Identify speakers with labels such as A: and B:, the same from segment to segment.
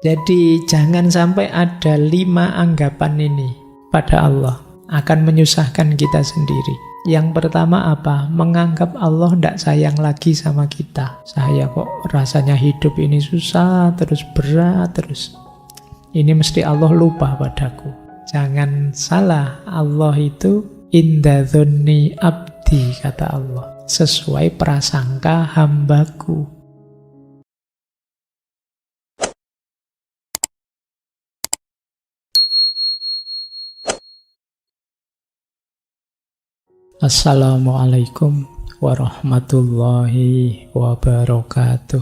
A: Jadi jangan sampai ada 5 anggapan ini pada Allah. Akan menyusahkan kita sendiri. Yang pertama apa? Menganggap Allah tidak sayang lagi sama kita. Saya kok rasanya hidup ini susah, terus berat, terus. Ini mesti Allah lupa padaku. Jangan salah, Allah itu inda dzonni abdi, kata Allah. Sesuai prasangka hambaku. Assalamualaikum warahmatullahi wabarakatuh.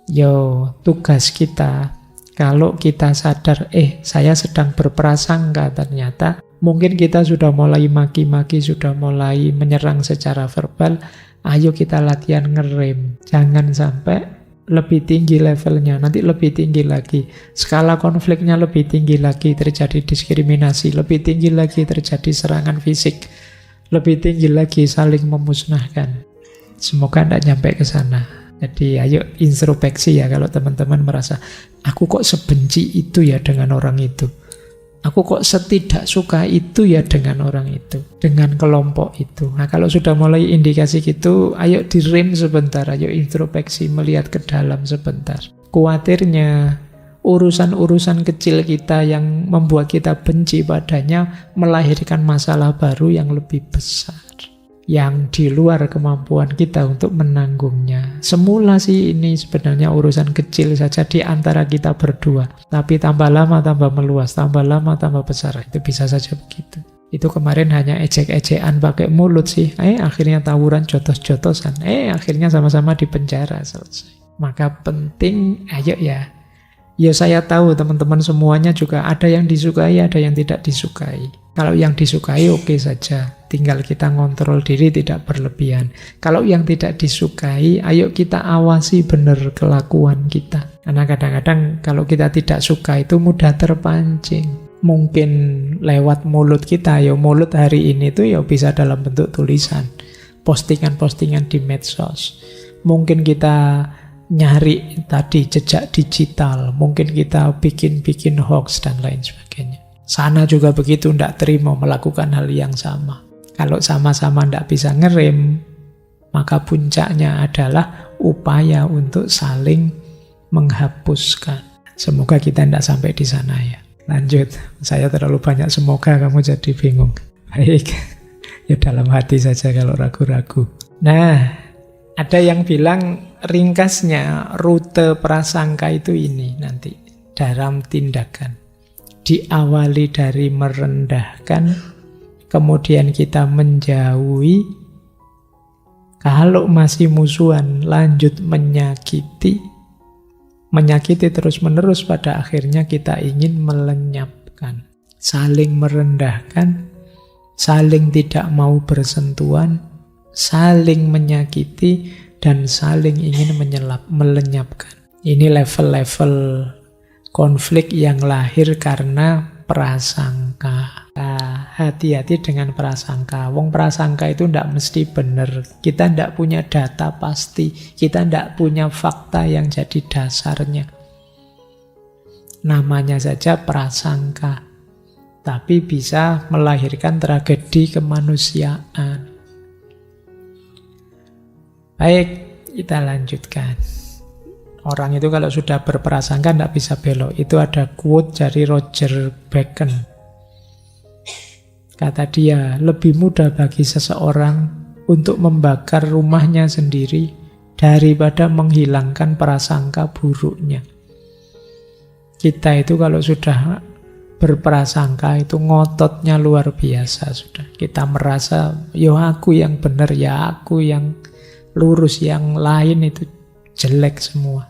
A: Yo, tugas kita, kalau kita sadar, saya sedang berprasangka, ternyata mungkin kita sudah mulai maki-maki, sudah mulai menyerang secara verbal, ayo kita latihan ngerem. Jangan sampai lebih tinggi levelnya, nanti lebih tinggi lagi. Skala konfliknya lebih tinggi lagi, terjadi diskriminasi, lebih tinggi lagi terjadi serangan fisik, lebih tinggi lagi saling memusnahkan. Semoga tidak nyampe ke sana. Jadi ayo introspeksi ya, kalau teman-teman merasa aku kok sebenci itu ya dengan orang itu, aku kok setidak suka itu ya dengan orang itu, dengan kelompok itu. Nah kalau sudah mulai indikasi gitu, ayo direm sebentar, ayo introspeksi, melihat ke dalam sebentar. Kuatirnya urusan-urusan kecil kita yang membuat kita benci padanya melahirkan masalah baru yang lebih besar, yang di luar kemampuan kita untuk menanggungnya. Semula sih ini sebenarnya urusan kecil saja di antara kita berdua, tapi tambah lama tambah meluas, tambah lama tambah besar. Itu bisa saja begitu. Itu kemarin hanya ejek-ejekan pakai mulut sih, akhirnya tawuran jotos-jotosan, akhirnya sama-sama di penjara, selesai. Maka penting, ayo ya saya tahu teman-teman semuanya juga ada yang disukai, ada yang tidak disukai. Kalau yang disukai oke saja, tinggal kita ngontrol diri tidak berlebihan. Kalau yang tidak disukai, ayo kita awasi benar kelakuan kita. Karena kadang-kadang kalau kita tidak suka itu mudah terpancing. Mungkin lewat mulut kita, mulut hari ini tuh bisa dalam bentuk tulisan, postingan-postingan di medsos. Mungkin kita nyari tadi jejak digital, mungkin kita bikin hoax dan lain sebagainya. Sana juga begitu, tidak terima melakukan hal yang sama. Kalau sama-sama tidak bisa ngerem, maka puncaknya adalah upaya untuk saling menghapuskan. Semoga kita tidak sampai di sana ya. Lanjut, saya terlalu banyak semoga kamu jadi bingung. Baik, ya dalam hati saja kalau ragu-ragu. Nah, ada yang bilang ringkasnya rute prasangka itu ini nanti dalam tindakan. Diawali dari merendahkan, kemudian kita menjauhi, kalau masih musuhan lanjut menyakiti terus-menerus, pada akhirnya kita ingin melenyapkan. Saling merendahkan, saling tidak mau bersentuhan, saling menyakiti, dan saling ingin melenyapkan. Ini level-level konflik yang lahir karena prasangka. Hati-hati dengan prasangka. Wong prasangka itu tidak mesti benar. Kita tidak punya data pasti. Kita tidak punya fakta yang jadi dasarnya. Namanya saja prasangka. Tapi bisa melahirkan tragedi kemanusiaan. Baik, kita lanjutkan. Orang itu kalau sudah berprasangka tidak bisa belok. Itu ada quote dari Roger Bacon. Kata dia, lebih mudah bagi seseorang untuk membakar rumahnya sendiri daripada menghilangkan prasangka buruknya. Kita itu kalau sudah berprasangka itu ngototnya luar biasa sudah. Kita merasa, aku yang benar, aku yang lurus, yang lain itu jelek semua.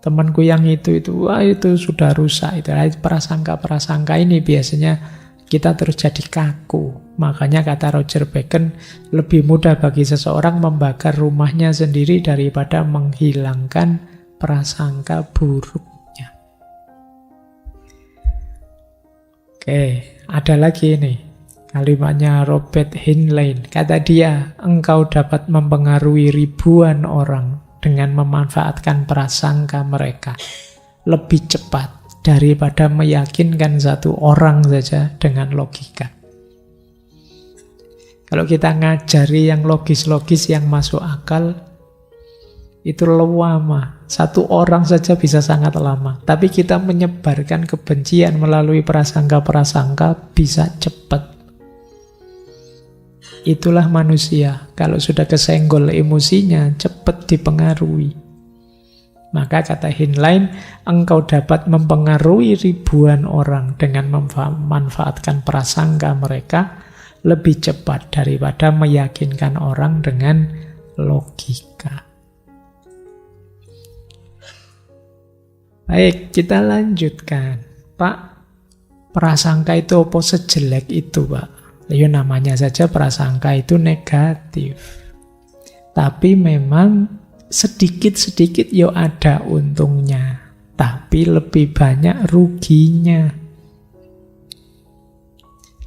A: Temanku yang itu sudah rusak. Itu prasangka-prasangka ini biasanya kita terus jadi kaku. Makanya kata Roger Bacon, lebih mudah bagi seseorang membakar rumahnya sendiri daripada menghilangkan prasangka buruknya. Oke, ada lagi nih. Kalimatnya Robert Heinlein. Kata dia, engkau dapat mempengaruhi ribuan orang dengan memanfaatkan prasangka mereka. lebih cepat daripada meyakinkan satu orang saja dengan logika. Kalau kita ngajari yang logis-logis, yang masuk akal, itu lama. Satu orang saja bisa sangat lama. Tapi kita menyebarkan kebencian melalui prasangka-prasangka bisa cepat. Itulah manusia. Kalau sudah kesenggol emosinya, cepat dipengaruhi. Maka kata Heinlein, engkau dapat mempengaruhi ribuan orang dengan memanfaatkan prasangka mereka lebih cepat daripada meyakinkan orang dengan logika. Baik, kita lanjutkan. Pak, prasangka itu apa sejelek itu, Pak? Ya namanya saja prasangka itu negatif. Tapi memang sedikit-sedikit ya ada untungnya. Tapi lebih banyak ruginya.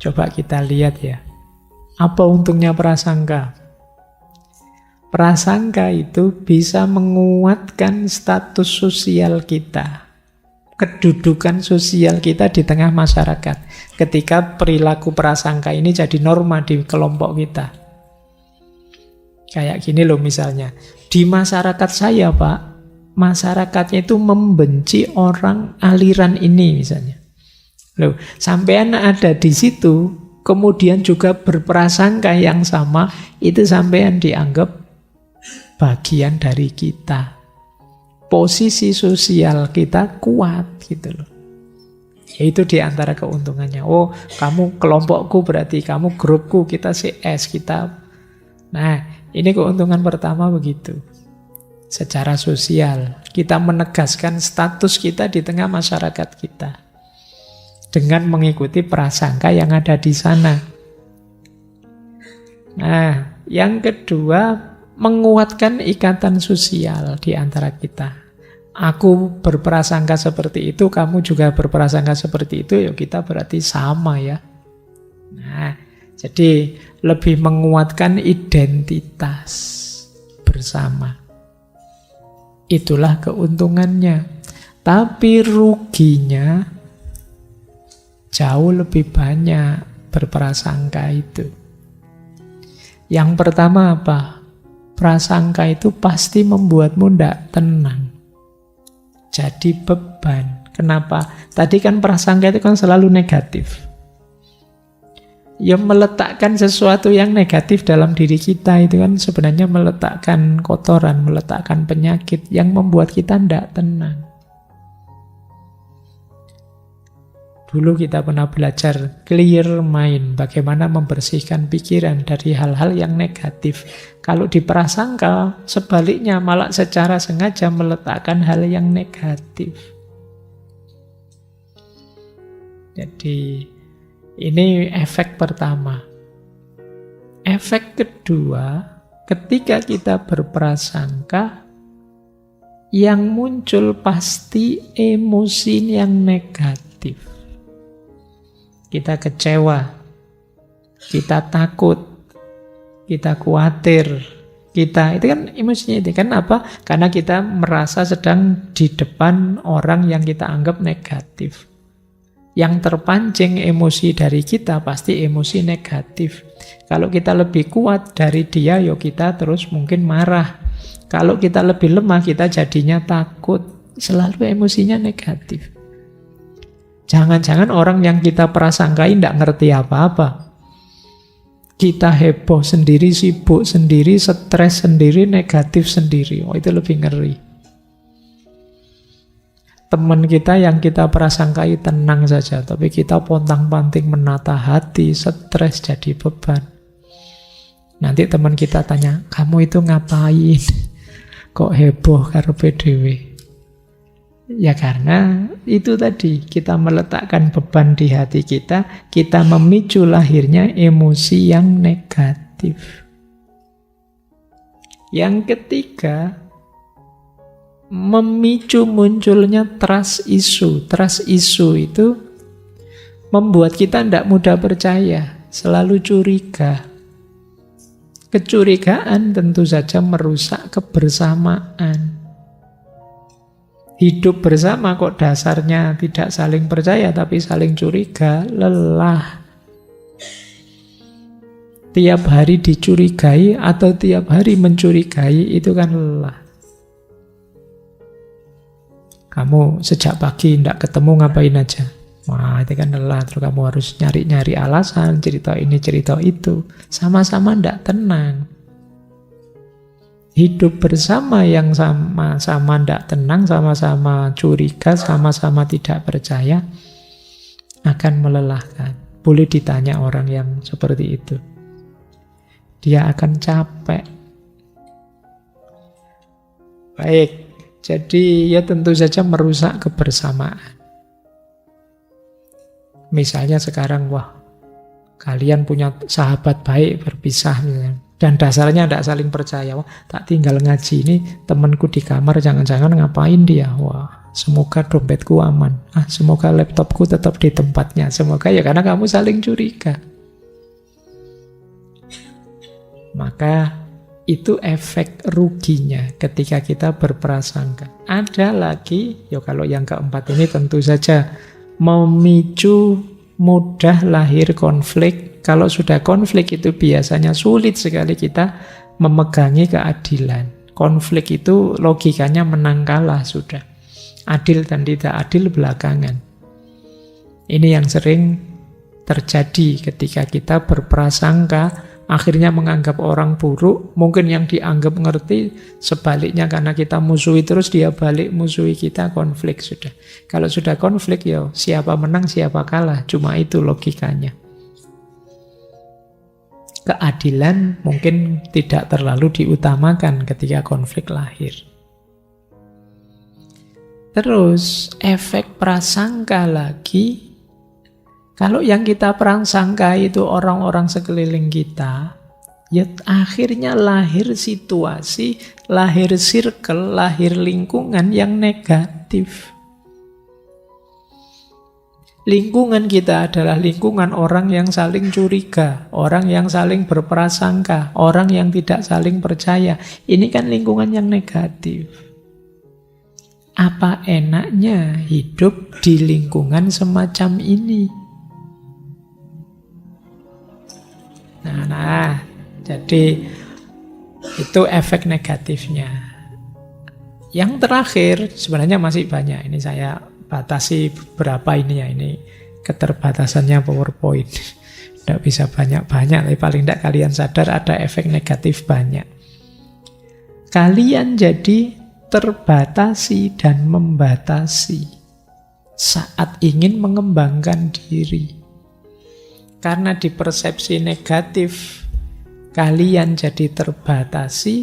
A: Coba kita lihat ya. Apa untungnya prasangka? Prasangka itu bisa menguatkan status sosial kita. Kedudukan sosial kita di tengah masyarakat. Ketika perilaku prasangka ini jadi norma di kelompok kita. Kayak gini loh misalnya. Di masyarakat saya, Pak, masyarakatnya itu membenci orang aliran ini misalnya. Loh, sampean ada di situ, kemudian juga berprasangka yang sama, itu sampean dianggap bagian dari kita. Posisi sosial kita kuat gitu loh. Itu di antara keuntungannya. Oh, kamu kelompokku berarti kamu grupku, kita CS, kita. Nah, ini keuntungan pertama begitu. Secara sosial, kita menegaskan status kita di tengah masyarakat kita. Dengan mengikuti prasangka yang ada di sana. Nah, yang kedua, menguatkan ikatan sosial di antara kita. Aku berprasangka seperti itu, kamu juga berprasangka seperti itu, ya kita berarti sama ya. Nah, jadi lebih menguatkan identitas bersama. Itulah keuntungannya. Tapi ruginya jauh lebih banyak berprasangka itu. Yang pertama apa? Prasangka itu pasti membuatmu tidak tenang. Jadi beban. Kenapa? Tadi kan prasangka itu kan selalu negatif. Ya meletakkan sesuatu yang negatif dalam diri kita itu kan sebenarnya meletakkan kotoran, meletakkan penyakit yang membuat kita tidak tenang. Dulu kita pernah belajar clear mind, bagaimana membersihkan pikiran dari hal-hal yang negatif. Kalau di prasangka, sebaliknya malah secara sengaja meletakkan hal yang negatif. Jadi, ini efek pertama. Efek kedua, ketika kita berprasangka, yang muncul pasti emosi yang negatif. Kita kecewa, kita takut, kita khawatir, kita itu kan emosinya itu kan apa? Karena kita merasa sedang di depan orang yang kita anggap negatif. Yang terpancing emosi dari kita pasti emosi negatif. Kalau kita lebih kuat dari dia, ya kita terus mungkin marah. Kalau kita lebih lemah, kita jadinya takut. Selalu emosinya negatif. Jangan-jangan orang yang kita prasangkai tidak ngerti apa-apa. Kita heboh sendiri, sibuk sendiri, stres sendiri, negatif sendiri. Oh, itu lebih ngeri. Teman kita yang kita prasangkai tenang saja, tapi kita pontang-panting menata hati, stres jadi beban. Nanti teman kita tanya, kamu itu ngapain? Kok heboh karo PDW? Ya karena itu tadi, kita meletakkan beban di hati kita, kita memicu lahirnya emosi yang negatif. Yang ketiga, memicu munculnya trust issue. Trust issue itu membuat kita tidak mudah percaya, selalu curiga. Kecurigaan tentu saja merusak kebersamaan. Hidup bersama kok dasarnya tidak saling percaya tapi saling curiga, lelah. Tiap hari dicurigai atau tiap hari mencurigai itu kan lelah. Kamu sejak pagi tidak ketemu ngapain aja? Wah, itu kan lelah. Terus kamu harus nyari-nyari alasan, cerita ini, cerita itu. Sama-sama tidak tenang. Hidup bersama yang sama-sama tidak tenang, sama-sama curiga, sama-sama tidak percaya, akan melelahkan. Boleh ditanya orang yang seperti itu. Dia akan capek. Baik, jadi ya tentu saja merusak kebersamaan. Misalnya sekarang, wah, kalian punya sahabat baik berpisah misalnya. Dan dasarnya tidak saling percaya. Wah, tak tinggal ngaji ini, temanku di kamar, jangan-jangan ngapain dia. Wah, semoga dompetku aman. Semoga laptopku tetap di tempatnya. Semoga ya karena kamu saling curiga. Maka itu efek ruginya ketika kita berprasangka. Ada lagi, ya kalau yang keempat ini tentu saja memicu mudah lahir konflik. Kalau sudah konflik itu biasanya sulit sekali kita memegangi keadilan. Konflik itu logikanya menang kalah sudah. Adil dan tidak adil belakangan. Ini yang sering terjadi ketika kita berprasangka, akhirnya menganggap orang buruk, mungkin yang dianggap ngerti, sebaliknya karena kita musuhi terus, dia balik musuhi kita, konflik sudah. Kalau sudah konflik, ya siapa menang, siapa kalah, cuma itu logikanya. Keadilan mungkin tidak terlalu diutamakan ketika konflik lahir. Terus, efek prasangka lagi, kalau yang kita prasangka itu orang-orang sekeliling kita, ya akhirnya lahir situasi, lahir circle, lahir lingkungan yang negatif. Lingkungan kita adalah lingkungan orang yang saling curiga, orang yang saling berprasangka, orang yang tidak saling percaya. Ini kan lingkungan yang negatif. Apa enaknya hidup di lingkungan semacam ini? Nah, jadi itu efek negatifnya. Yang terakhir, sebenarnya masih banyak. Ini saya batasi beberapa ini ya. Ini keterbatasannya PowerPoint. Tidak bisa banyak-banyak, tapi paling tidak kalian sadar ada efek negatif banyak. Kalian jadi terbatasi dan membatasi saat ingin mengembangkan diri. Karena di persepsi negatif, kalian jadi terbatasi,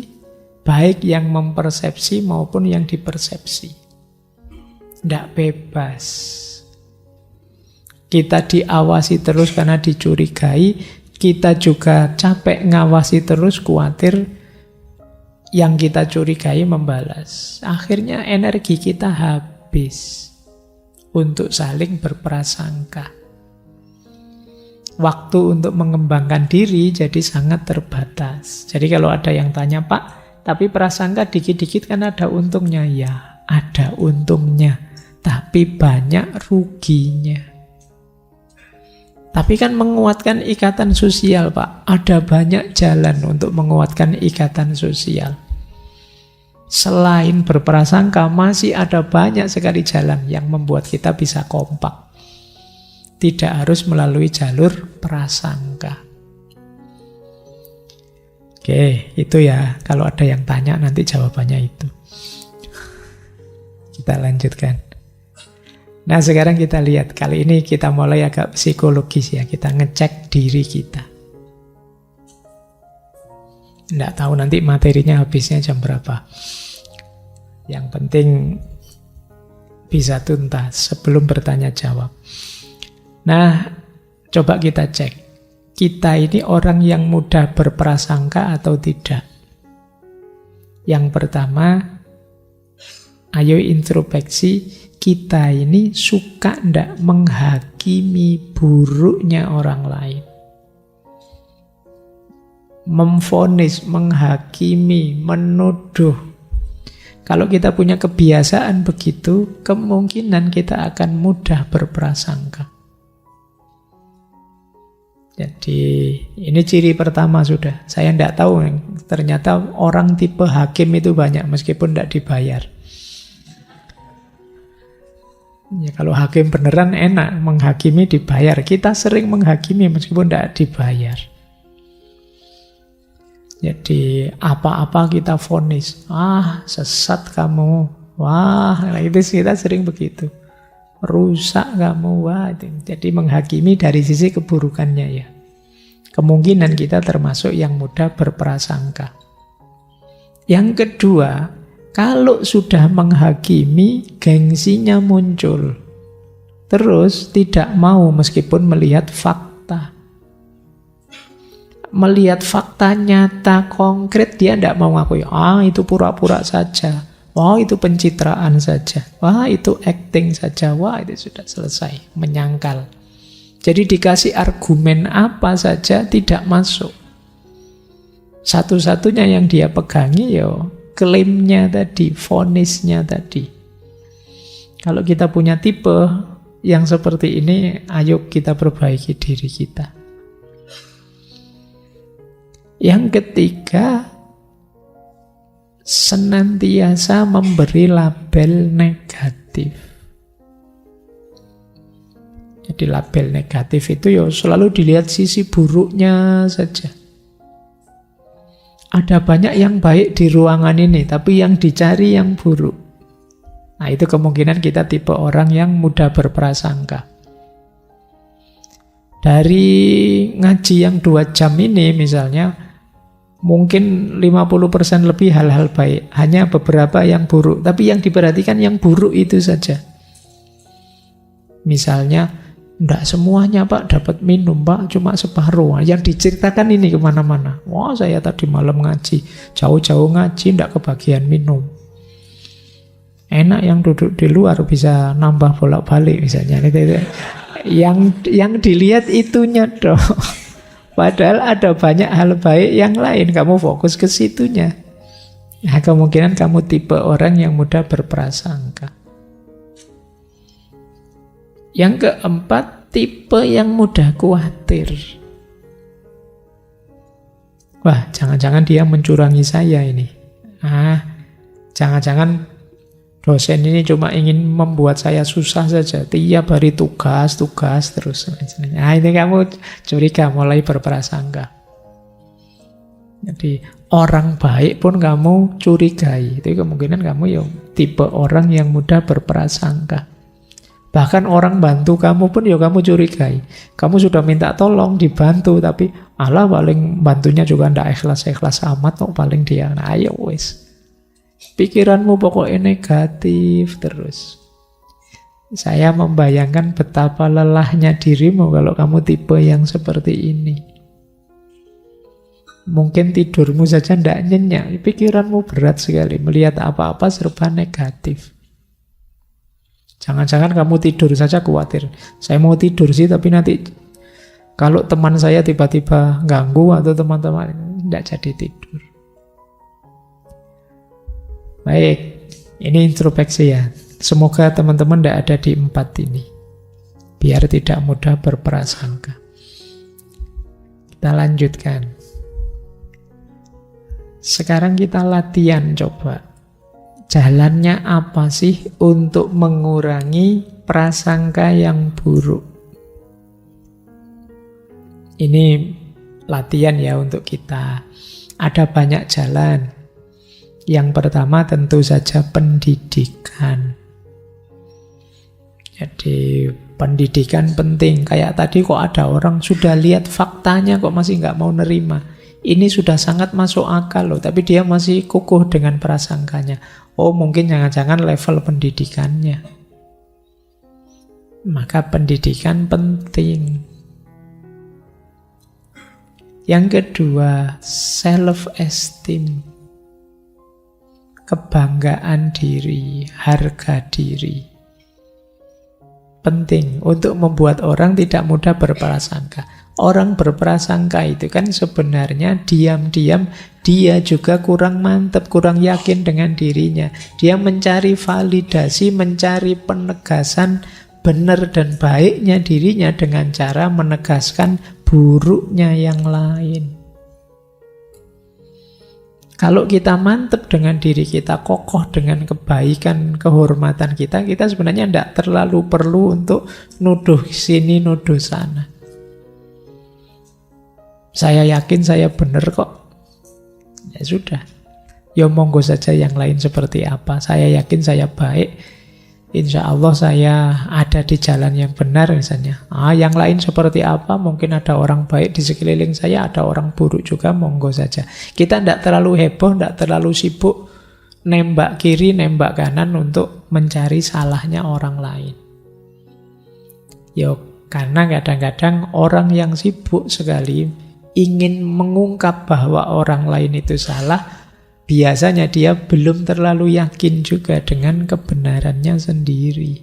A: baik yang mempersepsi maupun yang dipersepsi. Tidak bebas. Kita diawasi terus karena dicurigai, kita juga capek ngawasi terus, khawatir yang kita curigai membalas. Akhirnya energi kita habis untuk saling berprasangka. Waktu untuk mengembangkan diri jadi sangat terbatas. Jadi kalau ada yang tanya, Pak, tapi prasangka dikit-dikit kan ada untungnya. Ya, ada untungnya, tapi banyak ruginya. Tapi kan menguatkan ikatan sosial, Pak. Ada banyak jalan untuk menguatkan ikatan sosial. Selain berprasangka, masih ada banyak sekali jalan yang membuat kita bisa kompak. Tidak harus melalui jalur prasangka. Oke, itu ya. Kalau ada yang tanya, nanti jawabannya itu. Kita lanjutkan. Nah, sekarang kita lihat. Kali ini kita mulai agak psikologis ya. Kita ngecek diri kita. Nggak tahu nanti materinya habisnya jam berapa. Yang penting bisa tuntas sebelum bertanya jawab. Nah, coba kita cek. Kita ini orang yang mudah berprasangka atau tidak? Yang pertama, ayo introspeksi. Kita ini suka ndak menghakimi buruknya orang lain. Memvonis, menghakimi, menuduh. Kalau kita punya kebiasaan begitu, kemungkinan kita akan mudah berprasangka. Jadi ini ciri pertama sudah. Saya tidak tahu, ternyata orang tipe hakim itu banyak meskipun tidak dibayar. Ya, kalau hakim beneran enak, menghakimi dibayar. Kita sering menghakimi meskipun tidak dibayar. Jadi apa-apa kita vonis, sesat kamu, itu kita sering begitu, rusak kamu, jadi menghakimi dari sisi keburukannya ya. Kemungkinan kita termasuk yang mudah berprasangka. Yang kedua, kalau sudah menghakimi, gengsinya muncul, terus tidak mau meskipun melihat fakta. Melihat fakta nyata konkret, dia tidak mau ngakui, itu pura-pura saja, itu pencitraan saja, itu acting saja, itu sudah selesai, menyangkal. Jadi dikasih argumen apa saja tidak masuk. Satu-satunya yang dia pegangi klaimnya tadi, vonisnya tadi. Kalau kita punya tipe yang seperti ini, ayo kita perbaiki diri kita. Yang ketiga, senantiasa memberi label negatif. Jadi label negatif itu selalu dilihat sisi buruknya saja. Ada banyak yang baik di ruangan ini, tapi yang dicari yang buruk. Nah, itu kemungkinan kita tipe orang yang mudah berprasangka. Dari ngaji yang 2 jam ini misalnya, mungkin 50% lebih hal-hal baik, hanya beberapa yang buruk, tapi yang diperhatikan yang buruk itu saja. Misalnya, tidak semuanya Pak dapat minum Pak, cuma separuh. Yang diceritakan ini kemana-mana. Saya tadi malam ngaji, jauh-jauh ngaji, tidak kebagian minum. Enak yang duduk di luar bisa nambah bolak-balik misalnya. Yang dilihat itunya dong. Padahal ada banyak hal baik yang lain, kamu fokus ke situnya. Nah, kemungkinan kamu tipe orang yang mudah berprasangka. Yang keempat, tipe yang mudah khawatir. Jangan-jangan dia mencurangi saya ini. Jangan-jangan dosen ini cuma ingin membuat saya susah saja. Tiap hari tugas terus. Ini kamu curiga, mulai berprasangka. Jadi orang baik pun kamu curigai. Itu kemungkinan kamu tipe orang yang mudah berprasangka. Bahkan orang bantu kamu pun kamu curigai. Kamu sudah minta tolong, dibantu, tapi paling bantunya juga tidak ikhlas-ikhlas amat, paling dia. Ayo wis. Pikiranmu pokoknya negatif terus. Saya membayangkan betapa lelahnya dirimu kalau kamu tipe yang seperti ini. Mungkin tidurmu saja tidak nyenyak, pikiranmu berat sekali, melihat apa-apa serba negatif. Jangan-jangan kamu tidur saja khawatir. Saya mau tidur sih, tapi nanti kalau teman saya tiba-tiba ganggu atau teman-teman, tidak jadi tidur. Baik, ini introspeksi ya. Semoga teman-teman tidak ada di 4 ini, biar tidak mudah berprasangka. Kita lanjutkan. Sekarang kita latihan coba. Jalannya apa sih untuk mengurangi prasangka yang buruk? Ini latihan ya untuk kita. Ada banyak jalan. Yang pertama tentu saja pendidikan. Jadi pendidikan penting. Kayak tadi kok ada orang sudah lihat faktanya kok masih nggak mau nerima. Ini sudah sangat masuk akal loh, tapi dia masih kukuh dengan prasangkanya. Mungkin jangan-jangan level pendidikannya. Maka pendidikan penting. Yang kedua, self-esteem. Kebanggaan diri, harga diri. penting untuk membuat orang tidak mudah berprasangka. Orang berprasangka itu kan sebenarnya diam-diam dia juga kurang mantap, kurang yakin dengan dirinya. Dia mencari validasi, mencari penegasan benar dan baiknya dirinya dengan cara menegaskan buruknya yang lain. Kalau kita mantap dengan diri kita, kokoh dengan kebaikan, kehormatan kita, kita sebenarnya tidak terlalu perlu untuk nuduh sini, nuduh sana. Saya yakin saya benar kok. Ya sudah. Ya monggo saja yang lain seperti apa. Saya yakin saya baik. Insya Allah saya ada di jalan yang benar misalnya. Yang lain seperti apa? Mungkin ada orang baik di sekeliling saya, ada orang buruk juga, monggo saja. Kita tidak terlalu heboh, tidak terlalu sibuk nembak kiri, nembak kanan untuk mencari salahnya orang lain. Karena kadang-kadang orang yang sibuk sekali ingin mengungkap bahwa orang lain itu salah, biasanya dia belum terlalu yakin juga dengan kebenarannya sendiri.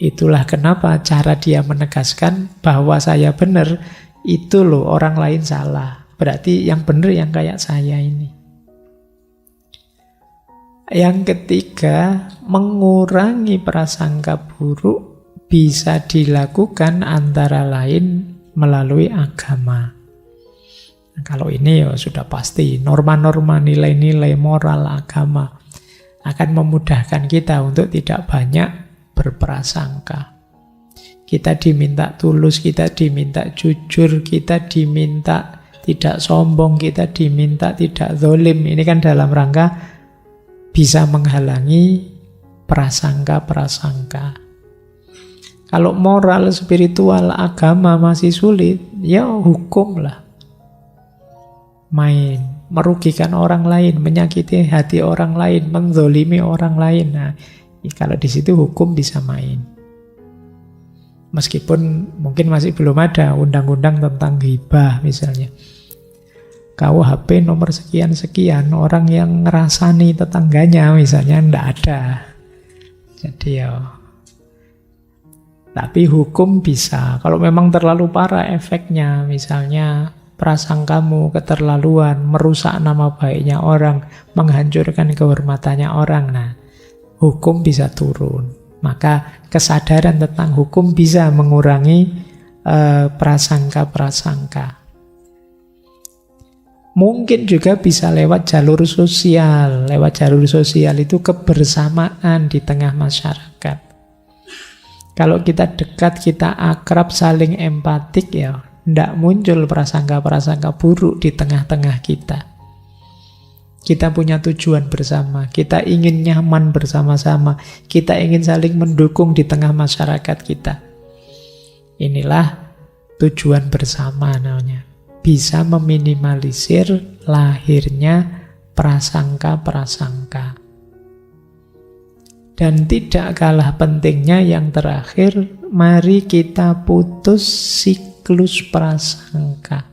A: Itulah kenapa cara dia menegaskan bahwa saya benar, itu loh orang lain salah. Berarti yang benar yang kayak saya ini. Yang ketiga, mengurangi prasangka buruk bisa dilakukan antara lain melalui agama. Kalau ini sudah pasti, norma-norma nilai-nilai moral agama akan memudahkan kita untuk tidak banyak berprasangka. Kita diminta tulus, kita diminta jujur, kita diminta tidak sombong, kita diminta tidak zalim. Ini kan dalam rangka bisa menghalangi prasangka-prasangka. Kalau moral, spiritual, agama masih sulit, ya hukum lah. Main, merugikan orang lain, menyakiti hati orang lain, menzolimi orang lain. Nah, kalau di situ hukum bisa main. Meskipun mungkin masih belum ada undang-undang tentang ghibah misalnya. KUHP nomor sekian-sekian, orang yang ngerasani tetangganya misalnya tidak ada. Jadi tapi hukum bisa. Kalau memang terlalu parah efeknya, misalnya prasangkamu keterlaluan, merusak nama baiknya orang, menghancurkan kehormatannya orang, nah hukum bisa turun. Maka kesadaran tentang hukum bisa mengurangi prasangka-prasangka. Mungkin juga bisa lewat jalur sosial. Lewat jalur sosial itu kebersamaan di tengah masyarakat. Kalau kita dekat, kita akrab, saling empatik, ya tidak muncul prasangka-prasangka buruk di tengah-tengah kita. Kita punya tujuan bersama, kita ingin nyaman bersama-sama, kita ingin saling mendukung di tengah masyarakat kita. Inilah tujuan bersama namanya. Bisa meminimalisir lahirnya prasangka-prasangka. Dan tidak kalah pentingnya yang terakhir, mari kita putus siklus prasangka.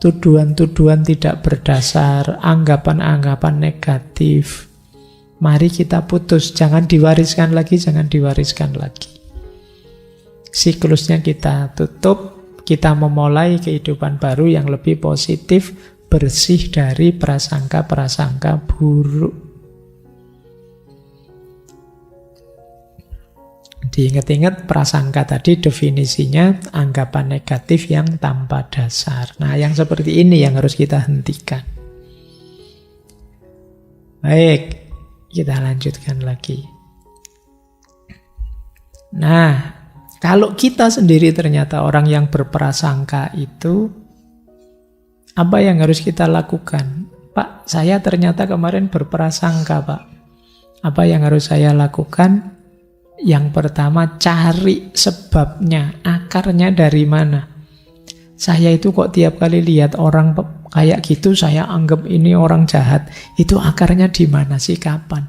A: Tuduhan-tuduhan tidak berdasar, anggapan-anggapan negatif. Mari kita putus, jangan diwariskan lagi, jangan diwariskan lagi. Siklusnya kita tutup, kita memulai kehidupan baru yang lebih positif, bersih dari prasangka-prasangka buruk. Diingat-ingat prasangka tadi definisinya anggapan negatif yang tanpa dasar. Nah, yang seperti ini yang harus kita hentikan. Baik, kita lanjutkan lagi. Nah, kalau kita sendiri ternyata orang yang berprasangka itu, apa yang harus kita lakukan? Pak, saya ternyata kemarin berprasangka, Pak. Apa yang harus saya lakukan? Yang pertama, cari sebabnya, akarnya dari mana. Saya itu kok tiap kali lihat orang kayak gitu, saya anggap ini orang jahat. Itu akarnya di mana sih, kapan?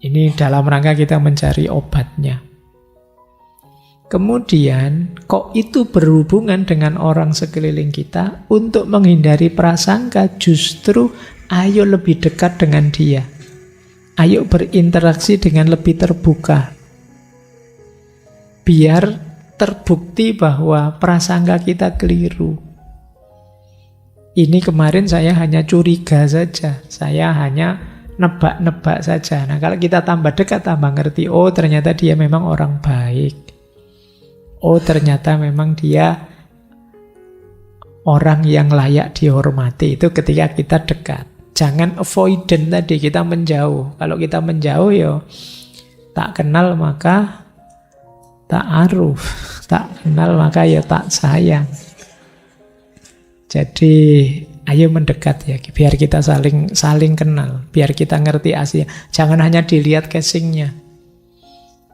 A: Ini dalam rangka kita mencari obatnya. Kemudian, kok itu berhubungan dengan orang sekeliling kita? Untuk menghindari prasangka, justru ayo lebih dekat dengan dia. Ayo berinteraksi dengan lebih terbuka. Biar terbukti bahwa prasangka kita keliru. Ini kemarin saya hanya curiga saja. Saya hanya nebak-nebak saja. Nah, kalau kita tambah dekat, tambah ngerti, oh ternyata dia memang orang baik. Oh ternyata memang dia orang yang layak dihormati. Itu ketika kita dekat. Jangan avoidant tadi, kita menjauh. Kalau kita menjauh, ya tak kenal maka tak aruf. Tak kenal maka ya tak sayang. Jadi ayo mendekat ya, biar kita saling kenal, biar kita ngerti aslinya. Jangan hanya dilihat casingnya.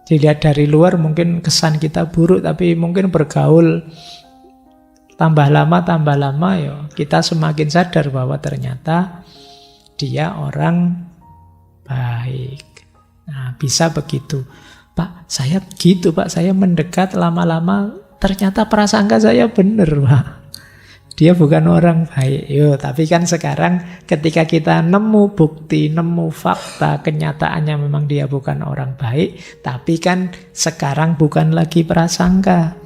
A: Dilihat dari luar mungkin kesan kita buruk, tapi mungkin bergaul tambah lama ya kita semakin sadar bahwa ternyata dia orang baik. Nah, bisa begitu. Pak, saya gitu Pak, saya mendekat lama-lama ternyata prasangka saya benar Pak. Dia bukan orang baik. Yo, tapi kan sekarang ketika kita nemu bukti, nemu fakta, kenyataannya memang dia bukan orang baik, tapi kan sekarang bukan lagi prasangka.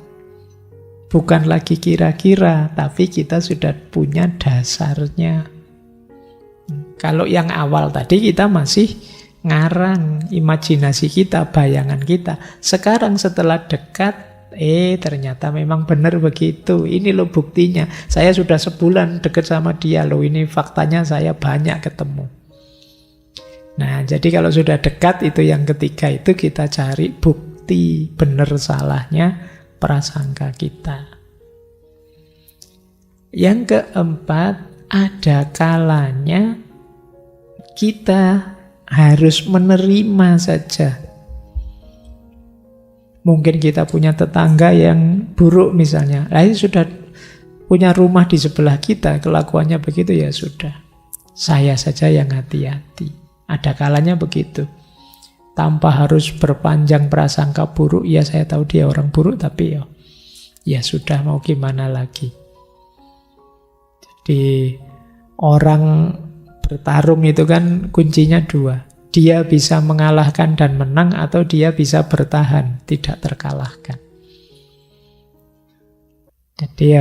A: Bukan lagi kira-kira, tapi kita sudah punya dasarnya. Kalau yang awal tadi kita masih ngarang imajinasi kita, bayangan kita. Sekarang setelah dekat, ternyata memang benar begitu. Ini loh buktinya. Saya sudah sebulan dekat sama dia loh. Ini faktanya saya banyak ketemu. Nah, jadi kalau sudah dekat itu yang ketiga itu kita cari bukti benar salahnya prasangka kita. Yang keempat, ada kalanya kita harus menerima saja. Mungkin kita punya tetangga yang buruk misalnya. Sudah punya rumah di sebelah kita, kelakuannya begitu, ya sudah. Saya saja yang hati-hati. Ada kalanya begitu. Tanpa harus berpanjang prasangka buruk, ya saya tahu dia orang buruk, tapi ya sudah, mau gimana lagi. Jadi orang bertarung itu kan kuncinya dua. Dia bisa mengalahkan dan menang, atau dia bisa bertahan, tidak terkalahkan. Jadi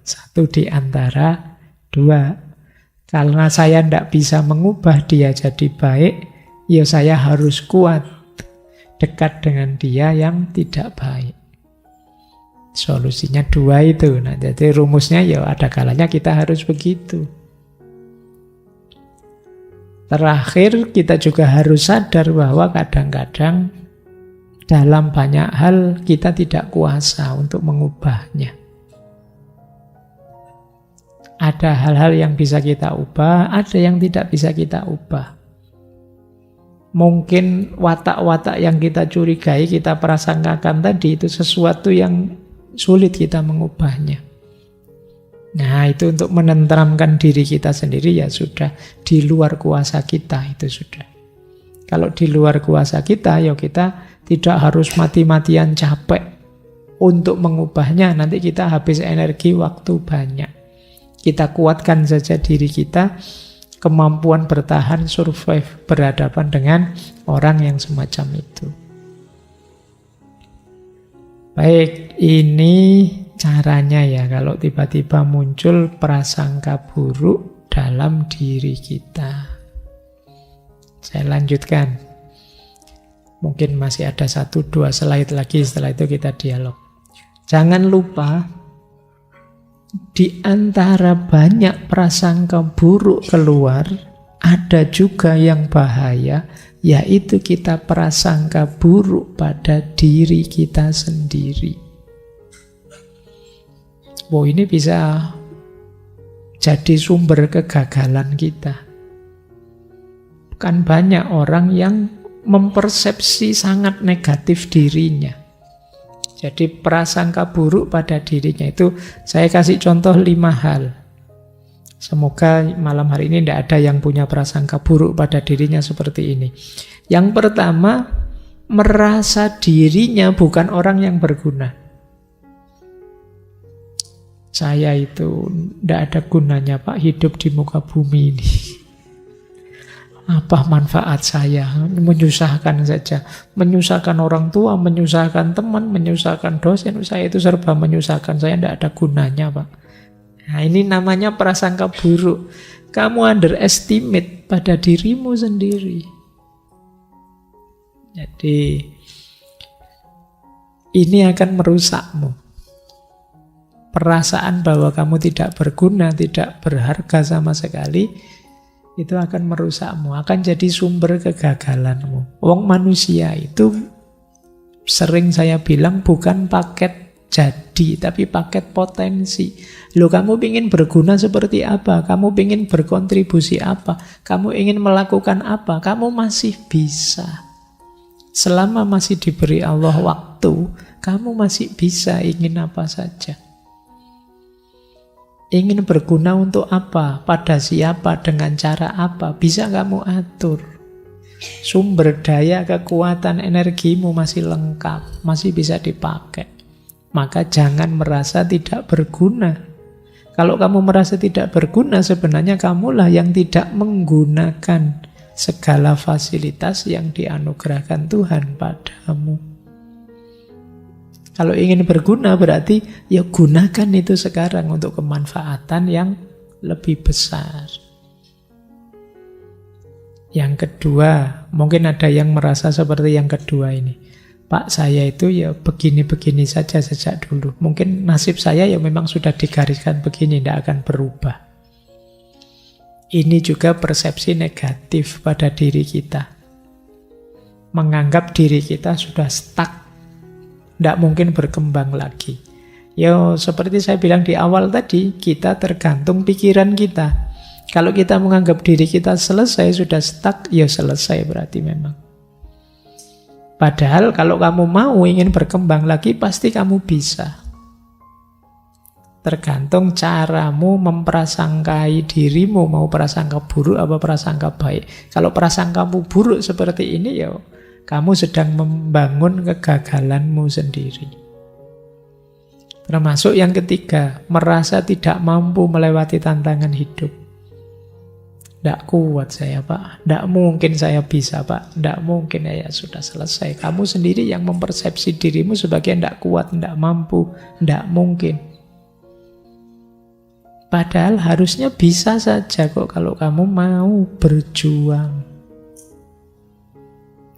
A: satu di antara dua. Karena saya tidak bisa mengubah dia jadi baik, ya saya harus kuat dekat dengan dia yang tidak baik. Solusinya dua itu. Nah, jadi rumusnya ada kalanya kita harus begitu. Terakhir, kita juga harus sadar bahwa kadang-kadang dalam banyak hal kita tidak kuasa untuk mengubahnya. Ada hal-hal yang bisa kita ubah, ada yang tidak bisa kita ubah. Mungkin watak-watak yang kita curigai, kita prasangkakan tadi, itu sesuatu yang sulit kita mengubahnya. Nah, itu untuk menenteramkan diri kita sendiri, ya sudah, di luar kuasa kita, itu sudah. Kalau di luar kuasa kita, ya kita tidak harus mati-matian capek untuk mengubahnya. Nanti kita habis energi, waktu banyak. Kita kuatkan saja diri kita, kemampuan bertahan, survive, berhadapan dengan orang yang semacam itu. Baik, ini caranya ya, kalau tiba-tiba muncul prasangka buruk dalam diri kita. Saya lanjutkan. Mungkin masih ada 1-2 slide lagi, setelah itu kita dialog. Jangan lupa, di antara banyak prasangka buruk keluar, ada juga yang bahaya, yaitu kita prasangka buruk pada diri kita sendiri. Ini bisa jadi sumber kegagalan kita. Kan banyak orang yang mempersepsi sangat negatif dirinya. Jadi prasangka buruk pada dirinya itu, saya kasih contoh 5 hal. Semoga malam hari ini tidak ada yang punya prasangka buruk pada dirinya seperti ini. Yang pertama, merasa dirinya bukan orang yang berguna. Saya itu tidak ada gunanya Pak hidup di muka bumi ini. Apa manfaat saya? Menyusahkan saja. Menyusahkan orang tua, menyusahkan teman, menyusahkan dosen. Saya itu serba menyusahkan. Saya tidak ada gunanya, Pak. Nah, ini namanya prasangka buruk. Kamu underestimate pada dirimu sendiri. Jadi, ini akan merusakmu. Perasaan bahwa kamu tidak berguna, tidak berharga sama sekali, itu akan merusakmu, akan jadi sumber kegagalanmu. Wong manusia itu sering saya bilang bukan paket jadi, tapi paket potensi. Loh, kamu ingin berguna seperti apa? Kamu ingin berkontribusi apa? Kamu ingin melakukan apa? Kamu masih bisa. Selama masih diberi Allah waktu, kamu masih bisa ingin apa saja. Ingin berguna untuk apa? Pada siapa? Dengan cara apa? Bisa kamu atur. Sumber daya, kekuatan, energimu masih lengkap, masih bisa dipakai. Maka jangan merasa tidak berguna. Kalau kamu merasa tidak berguna, sebenarnya kamulah yang tidak menggunakan segala fasilitas yang dianugerahkan Tuhan padamu. Kalau ingin berguna berarti ya gunakan itu sekarang untuk kemanfaatan yang lebih besar. Yang kedua, mungkin ada yang merasa seperti yang kedua ini. Pak, saya itu ya begini-begini saja sejak dulu. Mungkin nasib saya ya memang sudah digariskan begini, tidak akan berubah. Ini juga persepsi negatif pada diri kita. Menganggap diri kita sudah stuck, tidak mungkin berkembang lagi. Ya seperti saya bilang di awal tadi, kita tergantung pikiran kita. Kalau kita menganggap diri kita selesai, sudah stuck, ya selesai berarti memang. Padahal kalau kamu mau ingin berkembang lagi, pasti kamu bisa. Tergantung caramu memprasangkai dirimu, mau prasangka buruk apa prasangka baik. Kalau prasangkamu buruk seperti ini, ya kamu sedang membangun kegagalanmu sendiri. Termasuk yang ketiga, merasa tidak mampu melewati tantangan hidup. Tidak kuat saya, Pak. Tidak mungkin saya bisa, Pak. Tidak mungkin, ya sudah selesai. Kamu sendiri yang mempersepsi dirimu sebagai tidak kuat, tidak mampu, tidak mungkin. Padahal harusnya bisa saja kok kalau kamu mau berjuang.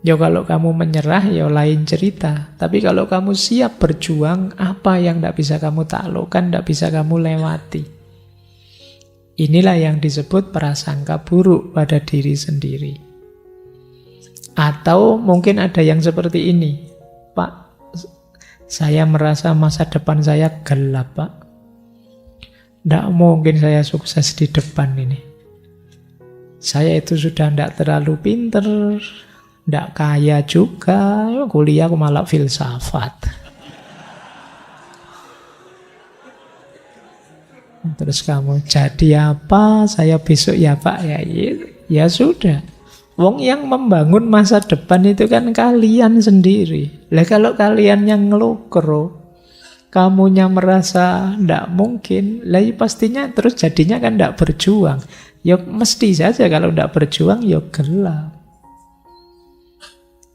A: Ya kalau kamu menyerah ya lain cerita. Tapi kalau kamu siap berjuang, apa yang tidak bisa kamu taklukkan, tidak bisa kamu lewati. Inilah yang disebut prasangka buruk pada diri sendiri. Atau mungkin ada yang seperti ini. Pak, saya merasa masa depan saya gelap, Pak. Tidak mungkin saya sukses di depan ini. Saya itu sudah tidak terlalu pinter, tidak kaya juga, kuliah aku malah filsafat. Terus kamu jadi apa? Saya besok ya Pak. Ya sudah. Wong yang membangun masa depan itu kan kalian sendiri. Lah kalau kalian yang ngelukro, kamunya merasa tidak mungkin, lah pastinya terus jadinya kan tidak berjuang. Ya mesti saja kalau tidak berjuang ya gelap.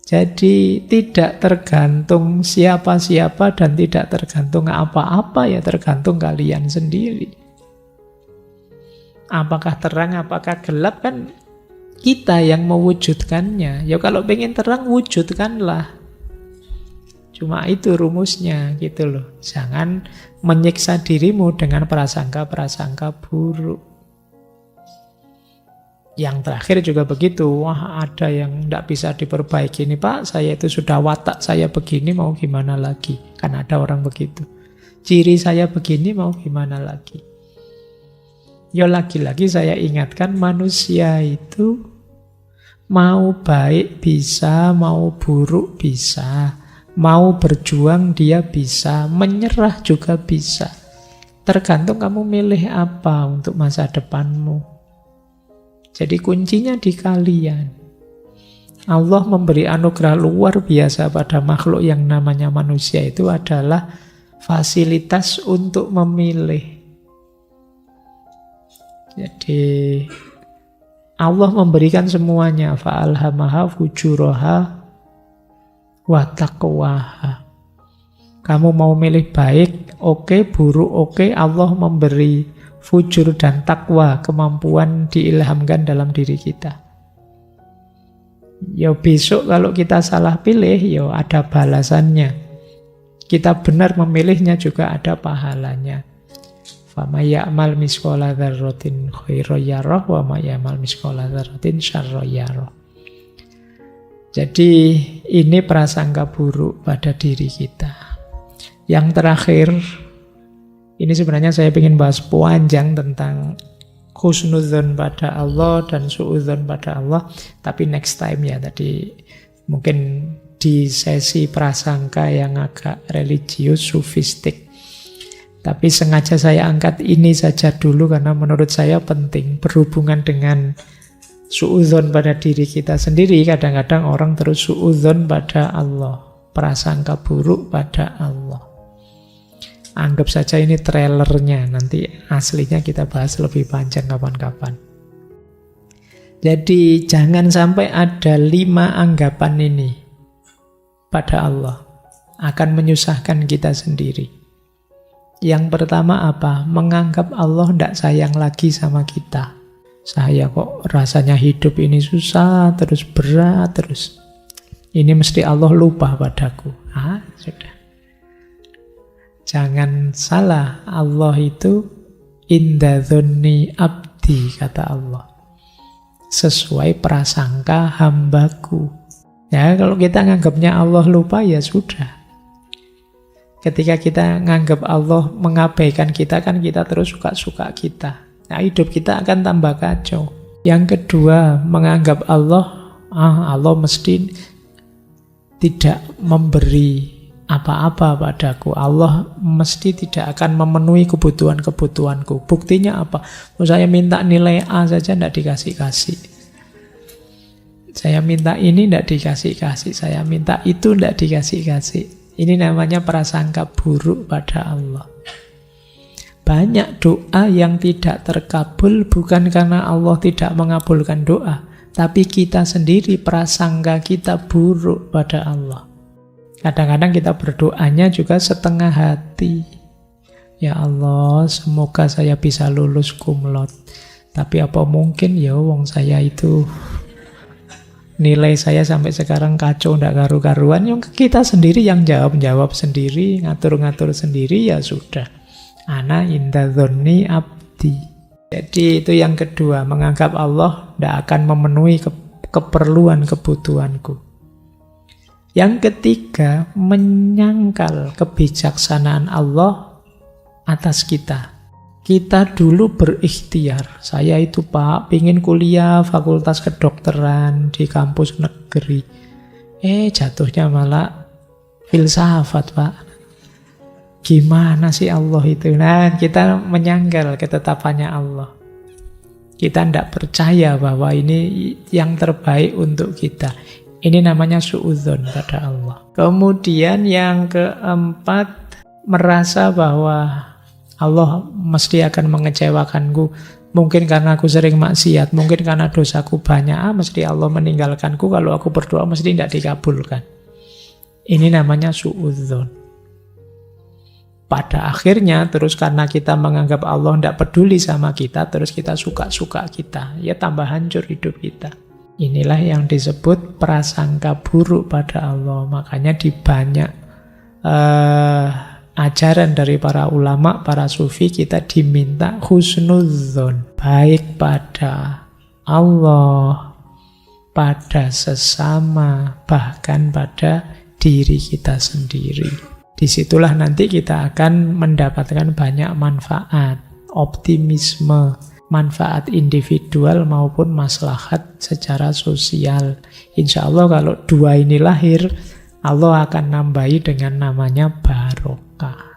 A: Jadi tidak tergantung siapa-siapa dan tidak tergantung apa-apa, ya tergantung kalian sendiri. Apakah terang, apakah gelap kan kita yang mewujudkannya. Ya kalau pengen terang, wujudkanlah. Cuma itu rumusnya gitu loh. Jangan menyiksa dirimu dengan prasangka-prasangka buruk. Yang terakhir juga begitu. Wah, ada yang tidak bisa diperbaiki nih Pak. Saya itu sudah watak saya begini, mau gimana lagi? Kan ada orang begitu. Ciri saya begini, mau gimana lagi? Ya lagi-lagi saya ingatkan, manusia itu mau baik bisa, mau buruk bisa, mau berjuang dia bisa, menyerah juga bisa. Tergantung kamu milih apa untuk masa depanmu. Jadi kuncinya di kalian. Allah memberi anugerah luar biasa pada makhluk yang namanya manusia, itu adalah fasilitas untuk memilih. Jadi Allah memberikan semuanya. Fa'alhamaha fujuraha wa taqwaha. Kamu mau milih baik, oke, buruk, oke. Allah memberi fujur dan takwa, kemampuan diilhamkan dalam diri kita. Ya besok kalau kita salah pilih, ya ada balasannya. Kita benar memilihnya juga ada pahalanya. Faman ya'mal misqala dzarratin khairan yarah wa may ya'mal misqala dzarratin syarran yarah. Jadi ini prasangka buruk pada diri kita. Yang terakhir, ini sebenarnya saya ingin bahas panjang tentang husnudzon pada Allah dan suudzon pada Allah, tapi next time ya. Tadi mungkin di sesi prasangka yang agak religius, sufistik. Tapi sengaja saya angkat ini saja dulu karena menurut saya penting berhubungan dengan suudzon pada diri kita sendiri. Kadang-kadang orang terus suudzon pada Allah, prasangka buruk pada Allah. Anggap saja ini trailernya, nanti aslinya kita bahas lebih panjang kapan-kapan. Jadi jangan sampai ada 5 anggapan ini pada Allah, akan menyusahkan kita sendiri. Yang pertama apa? Menganggap Allah tidak sayang lagi sama kita. Saya kok rasanya hidup ini susah, terus berat, terus. Ini mesti Allah lupa padaku. Sudah. Jangan salah, Allah itu inda dzonni abdi, kata Allah. Sesuai prasangka hambaku. Ya, kalau kita nganggapnya Allah lupa, ya sudah. Ketika kita nganggap Allah mengabaikan kita, kan kita terus suka-suka kita. Nah, hidup kita akan tambah kacau. Yang kedua, menganggap Allah mesti tidak memberi apa-apa padaku. Allah mesti tidak akan memenuhi kebutuhan-kebutuhanku. Buktinya apa? Saya minta nilai A saja tidak dikasih-kasih. Saya minta ini tidak dikasih-kasih. Saya minta itu tidak dikasih-kasih. Ini namanya prasangka buruk pada Allah. Banyak doa yang tidak terkabul bukan karena Allah tidak mengabulkan doa, tapi kita sendiri prasangka kita buruk pada Allah. Kadang-kadang kita berdoanya juga setengah hati. Ya Allah, semoga saya bisa lulus cum laude. Tapi apa mungkin ya wong saya itu nilai saya sampai sekarang kacau, ndak karu-karuan. Yang kita sendiri yang jawab sendiri, ngatur-ngatur sendiri, ya sudah. Ana inda dzonni abdi. Jadi itu yang kedua, menganggap Allah ndak akan memenuhi keperluan kebutuhanku. Yang ketiga, menyangkal kebijaksanaan Allah atas kita. Kita dulu berikhtiar. Saya itu Pak, pingin kuliah fakultas kedokteran di kampus negeri. Jatuhnya malah filsafat Pak. Gimana sih Allah itu? Nah, kita menyangkal ketetapannya Allah. Kita tidak percaya bahwa ini yang terbaik untuk kita. Ini namanya suudzon pada Allah. Kemudian yang keempat, merasa bahwa Allah mesti akan mengecewakanku. Mungkin karena aku sering maksiat, mungkin karena dosaku banyak, mesti Allah meninggalkanku, kalau aku berdoa mesti tidak dikabulkan. Ini namanya suudzon. Pada akhirnya, terus karena kita menganggap Allah tidak peduli sama kita, terus kita suka-suka kita, ya tambah hancur hidup kita. Inilah yang disebut prasangka buruk pada Allah. Makanya di banyak ajaran dari para ulama, para sufi, kita diminta husnudzon, baik pada Allah, pada sesama, bahkan pada diri kita sendiri. Disitulah nanti kita akan mendapatkan banyak manfaat, optimisme, manfaat individual maupun maslahat secara sosial. Insya Allah kalau dua ini lahir, Allah akan nambahi dengan namanya barokah.